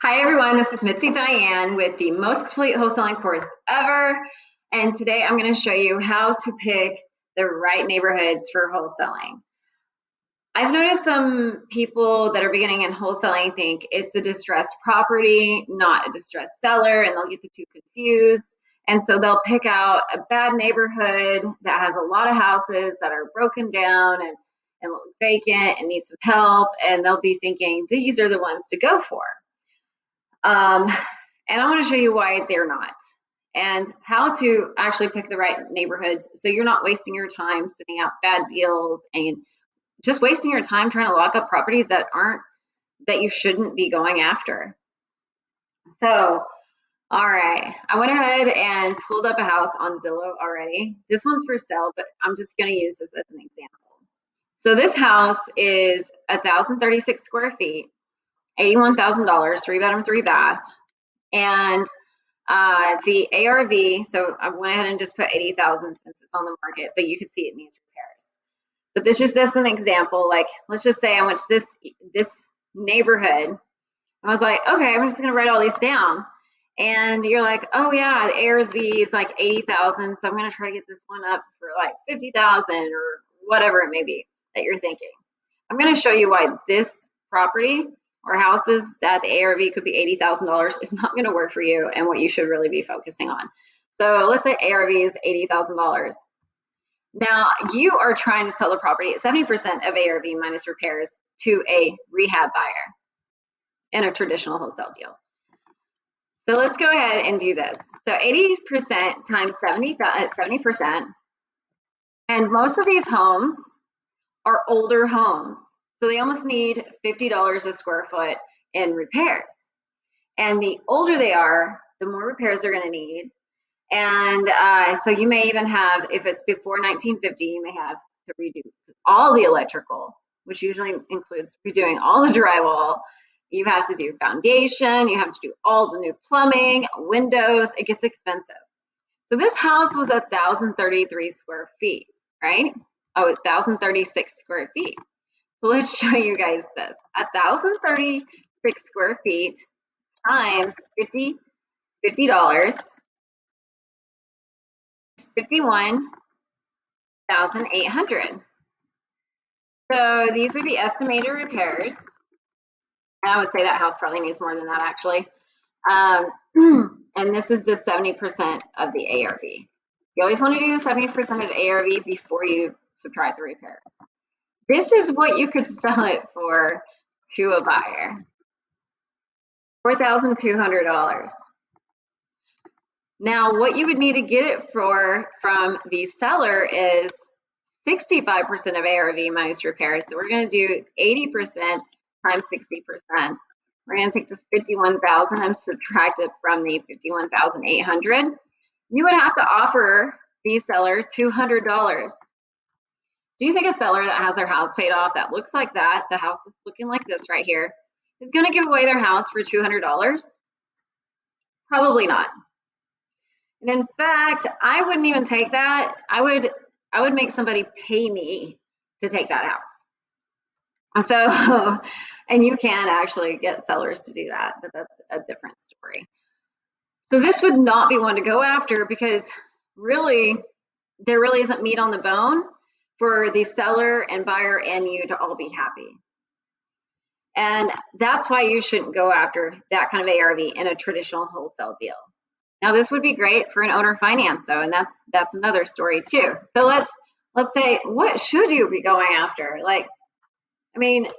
Hi everyone, this is Mitzi Diane with the most complete wholesaling course ever. And today I'm going to show you how to pick the right neighborhoods for wholesaling. I've noticed some people that are beginning in wholesaling think it's a distressed property, not a distressed seller, and they'll get the two confused. And so they'll pick out a bad neighborhood that has a lot of houses that are broken down and look vacant and need some help. And they'll be thinking these are the ones to go for. And I want to show you why they're not and how to actually pick the right neighborhoods so you're not wasting your time sending out bad deals and just wasting your time trying to lock up properties that you shouldn't be going after. So, all right, I went ahead and pulled up a house on Zillow already. This one's for sale, but I'm just going to use this as an example. So this house is 1,036 square feet, $81,000, 3-bedroom, 3-bath. And the ARV, so I went ahead and just put 80,000 since it's on the market, but you can see it needs repairs. But this is just an example. Like, let's just say I went to this neighborhood. I was like, okay, I'm just gonna write all these down. And you're like, oh yeah, the ARV is like 80,000, so I'm gonna try to get this one up for like 50,000 or whatever it may be that you're thinking. I'm gonna show you why this property or houses that the ARV could be $80,000 is not going to work for you and what you should really be focusing on. So let's say ARV is $80,000. Now you are trying to sell the property at 70% of ARV minus repairs to a rehab buyer in a traditional wholesale deal. So let's go ahead and do this. So 80% times 70%, and most of these homes are older homes. So they almost need $50 a square foot in repairs. And the older they are, the more repairs they're going to need. And so you may even have, if it's before 1950, you may have to redo all the electrical, which usually includes redoing all the drywall. You have to do foundation. You have to do all the new plumbing, windows. It gets expensive. So this house was 1,033 square feet, right? Oh, 1,036 square feet. So let's show you guys this. 1,036 square feet times $50, $51,800. So these are the estimated repairs. And I would say that house probably needs more than that actually. And this is the 70% of the ARV. You always want to do the 70% of the ARV before you subtract the repairs. This is what you could sell it for to a buyer. $4,200. Now, what you would need to get it for from the seller is 65% of ARV minus repairs. So we're going to do 80% times 60%. We're going to take this 51,000 and subtract it from the 51,800. You would have to offer the seller $200. Do you think a seller that has their house paid off that looks like that, the house is looking like this right here, is going to give away their house for $200? Probably not. And in fact, I wouldn't even take that. I would make somebody pay me to take that house. So, and you can actually get sellers to do that, but that's a different story. So this would not be one to go after because really, there really isn't meat on the bone for the seller and buyer and you to all be happy. And that's why you shouldn't go after that kind of ARV in a traditional wholesale deal. Now this would be great for an owner finance though, and that's another story too. So let's say, what should you be going after? Like, I mean,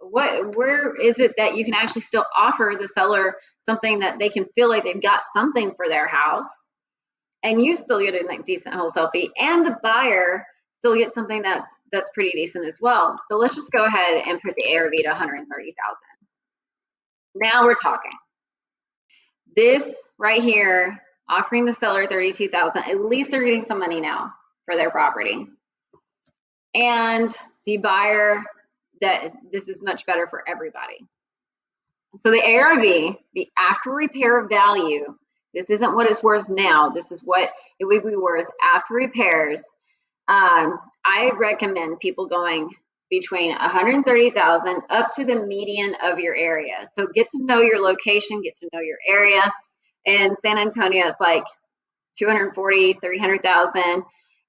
where is it that you can actually still offer the seller something that they can feel like they've got something for their house, and you still get a decent wholesale fee, and the buyer still gets something that's pretty decent as well. So let's just go ahead and put the ARV to 130,000. Now we're talking. This right here, offering the seller 32,000, at least they're getting some money now for their property. And the buyer, that this is much better for everybody. So the ARV, the after repair value, this isn't what it's worth now. This is what it would be worth after repairs. I recommend people going between 130,000 up to the median of your area. So get to know your location, get to know your area. In San Antonio, it's like 240, 300,000.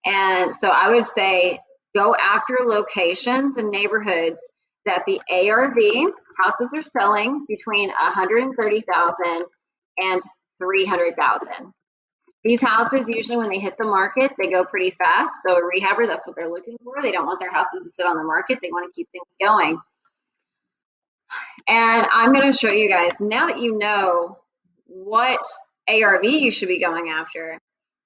And so I would say go after locations and neighborhoods that the ARV houses are selling between 130,000 and 300,000. These houses, usually when they hit the market, they go pretty fast. So a rehabber, that's what they're looking for. They don't want their houses to sit on the market. They want to keep things going. And I'm going to show you guys, now that you know what ARV you should be going after,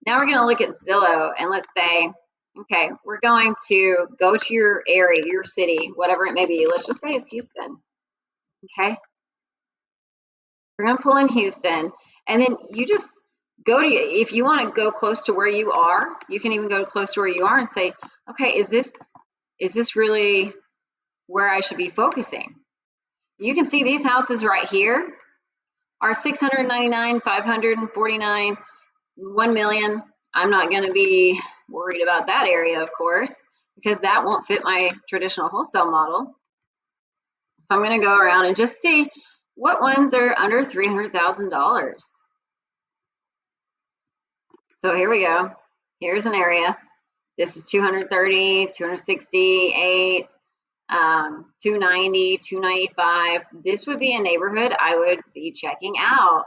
now we're going to look at Zillow and let's say, okay, we're going to go to your area, your city, whatever it may be. Let's just say it's Houston. Okay. We're going to pull in Houston, and then you just go to, if you want to go close to where you are, you can even go close to where you are and say, okay, is this really where I should be focusing? You can see these houses right here are 699, 549, 1 million. I'm not going to be worried about that area, of course, because that won't fit my traditional wholesale model. So I'm going to go around and just see what ones are under $300,000. So here we go. Here's an area. This is 230, 268, 290, 295. This would be a neighborhood I would be checking out.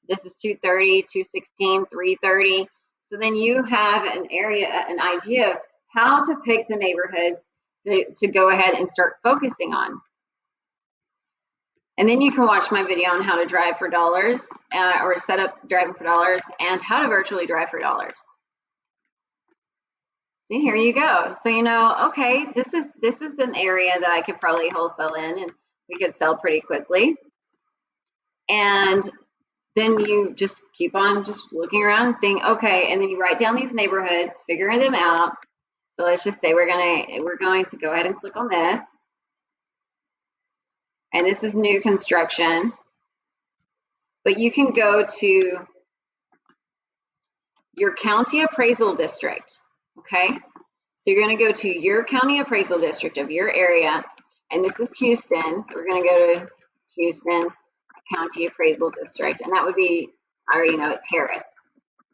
This is 230, 216, 330. So then you have an area, an idea of how to pick the neighborhoods to go ahead and start focusing on. And then you can watch my video on how to drive for dollars or set up driving for dollars and how to virtually drive for dollars. See, here you go. So you know, okay, this is an area that I could probably wholesale in and we could sell pretty quickly. And then you just keep on just looking around and seeing, okay, and then you write down these neighborhoods, figuring them out. So let's just say we're going to go ahead and click on this. And this is new construction. But you can go to your county appraisal district, okay? So you're going to go to your county appraisal district of your area, and this is Houston. So we're going to go to Houston County Appraisal District, and that would be, I already know it's Harris.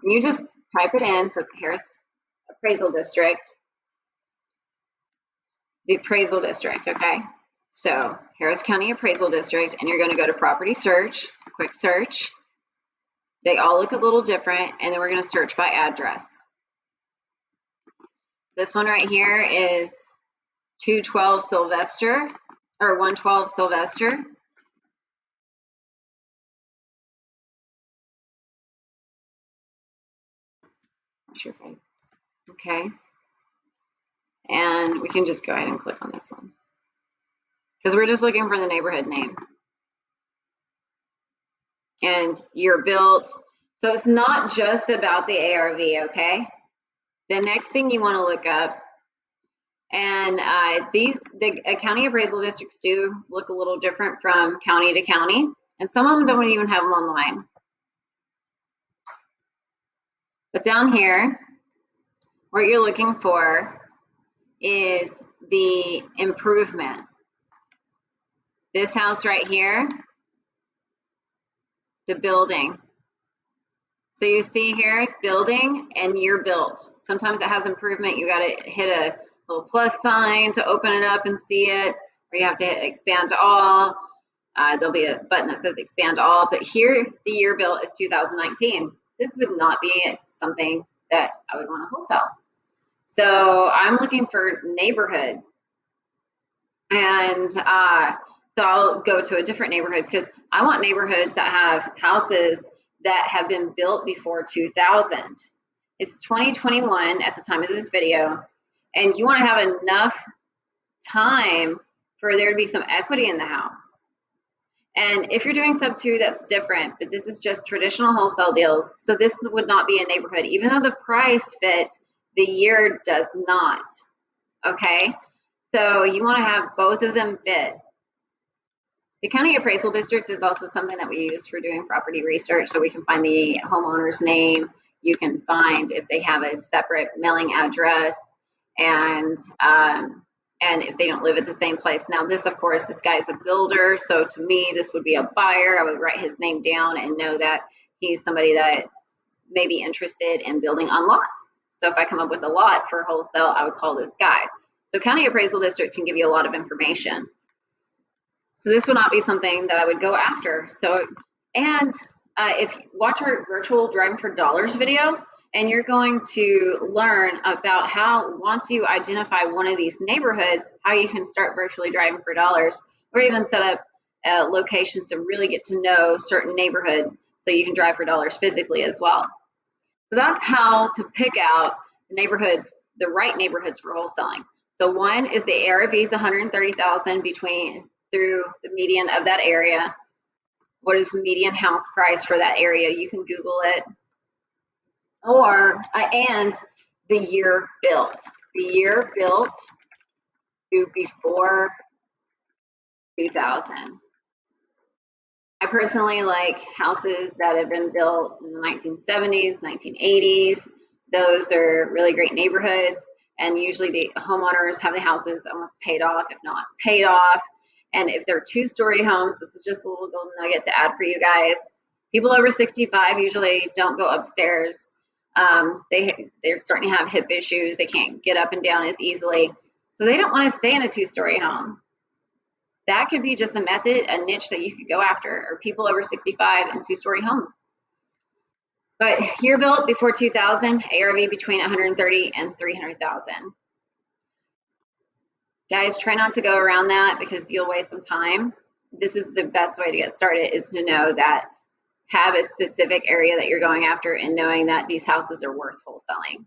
And you just type it in, so Harris Appraisal District, the appraisal district, okay? So Harris County Appraisal District, and you're going to go to property search, quick search. They all look a little different, and then we're going to search by address. This one right here is 212 Sylvester, or 112 Sylvester. Not sure if okay. And we can just go ahead and click on this one because we're just looking for the neighborhood name. And you're built. So it's not just about the ARV, okay? The next thing you want to look up, and the county appraisal districts do look a little different from county to county, and some of them don't even have them online. But down here, what you're looking for is the improvement. This house right here, the building. So you see here, building and year built. Sometimes it has improvement. You got to hit a little plus sign to open it up and see it, or you have to hit expand all. There'll be a button that says expand all, but here the year built is 2019. This would not be something that I would want to wholesale. So I'm looking for neighborhoods, and so I'll go to a different neighborhood because I want neighborhoods that have houses that have been built before 2000. It's 2021 at the time of this video, and you want to have enough time for there to be some equity in the house. And if you're doing sub 2, that's different, but this is just traditional wholesale deals. So this would not be a neighborhood, even though the price fit, the year does not, okay? So you want to have both of them fit. The county appraisal district is also something that we use for doing property research, so we can find the homeowner's name. You can find if they have a separate mailing address, and and if they don't live at the same place. Now this, of course, this guy's a builder, so to me this would be a buyer. I would write his name down and know that he's somebody that may be interested in building on lots. So if I come up with a lot for wholesale, I would call this guy. So county appraisal district can give you a lot of information. So this would not be something that I would go after. So, and if you watch our virtual driving for dollars video, and you're going to learn about how, once you identify one of these neighborhoods, how you can start virtually driving for dollars, or even set up locations to really get to know certain neighborhoods so you can drive for dollars physically as well. So that's how to pick out the neighborhoods, the right neighborhoods for wholesaling. So one is the ARV is 130,000 through the median of that area. What is the median house price for that area? You can Google it. Or and the year built. The year built to before 2000. I personally like houses that have been built in the 1970s, 1980s. Those are really great neighborhoods, and usually the homeowners have the houses almost paid off, if not paid off. And if they're two-story homes, this is just a little golden nugget to add for you guys. People over 65 usually don't go upstairs. They're starting to have hip issues. They can't get up and down as easily. So they don't want to stay in a two-story home. That could be just a method, a niche that you could go after, or people over 65 in two-story homes. But year built before 2000, ARV between 130 and 300,000. Guys, try not to go around that because you'll waste some time. This is the best way to get started, is to know that, have a specific area that you're going after and knowing that these houses are worth wholesaling.